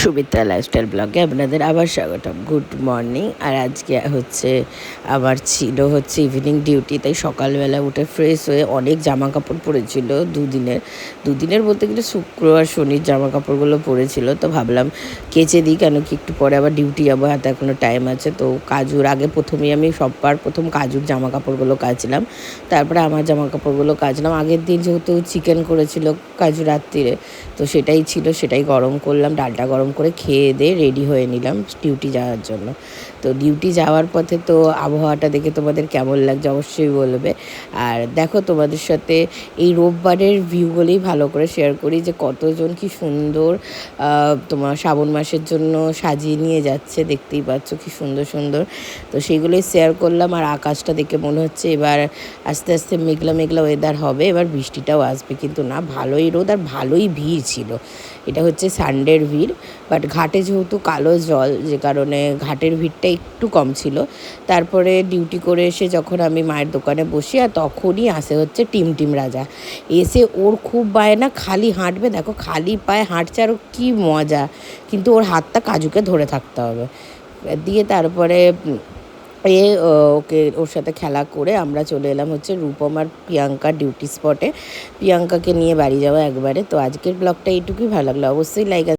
Sumitra lifestyle ব্লগে আপনাদের আবার স্বাগতম। Good morning. আর আজকে আমার ছিল ইভিনিং ডিউটি, তাই সকালবেলা উঠে ফ্রেশ হয়ে অনেক জামা কাপড় পরেছিল দুদিনের বলতে গেলে শুক্রবার শনির জামা কাপড়গুলো পরেছিল। তো ভাবলাম কেচে দিই, কেন কি একটু পরে আবার ডিউটি যাবো, হাতে এখনও টাইম আছে। তো প্রথমেই আমি প্রথম কাজুর জামা কাপড়গুলো কাচলাম, তারপরে আমার জামা কাপড়গুলো কাচলাম। আগের দিন যেহেতু চিকেন করেছিল কাজু রাত্রিরে, তো সেটাই গরম করলাম, ডালটা গরম করে খেয়ে দিয়ে রেডি হয়ে নিলাম ডিউটি যাওয়ার জন্য। তো ডিউটি যাওয়ার পথে তো আবহাওয়াটা দেখে তোমাদের কেমন লাগছে অবশ্যই বলবে। আর দেখো, তোমাদের সাথে এই রোববারের ভিউগুলোই ভালো করে শেয়ার করি, যে কতজন কি সুন্দর তোমার শ্রাবণ মাসের জন্য সাজিয়ে নিয়ে যাচ্ছে, দেখতেই পাচ্ছ কি সুন্দর সুন্দর। তো সেইগুলোই শেয়ার করলাম। আর আকাশটা দেখে মনে হচ্ছে এবার আস্তে আস্তে মেঘলা মেঘলা ওয়েদার হবে, এবার বৃষ্টিটাও আসবে, কিন্তু না, ভালোই রোদ আর ভালোই ভিড় ছিল। এটা হচ্ছে সানডের ভিড়, বাট ঘাটে যেহেতু কালো জল, যে কারণে ঘাটের ভিড়টা একটু কম ছিল। তারপরে ডিউটি করে এসে যখন আমি মায়ের দোকানে বসি, আর তখনই আসে টিম রাজা। এসে ওর খুব বায়না, খালি হাঁটবে, দেখো খালি পায়ে হাঁটছে, আর কী মজা, কিন্তু ওর হাতটা কাজুকে ধরে থাকতে হবে। দিয়ে তারপরে ওর সাথে খেলা করে আমরা চলে এলাম রূপম আর প্রিয়াঙ্কার ডিউটি স্পটে, প্রিয়াঙ্কাকে নিয়ে বাড়ি যাওয়া একবারে। তো আজকের ব্লগটা এইটুকুই, ভালো লাগলো অবশ্যই লাইক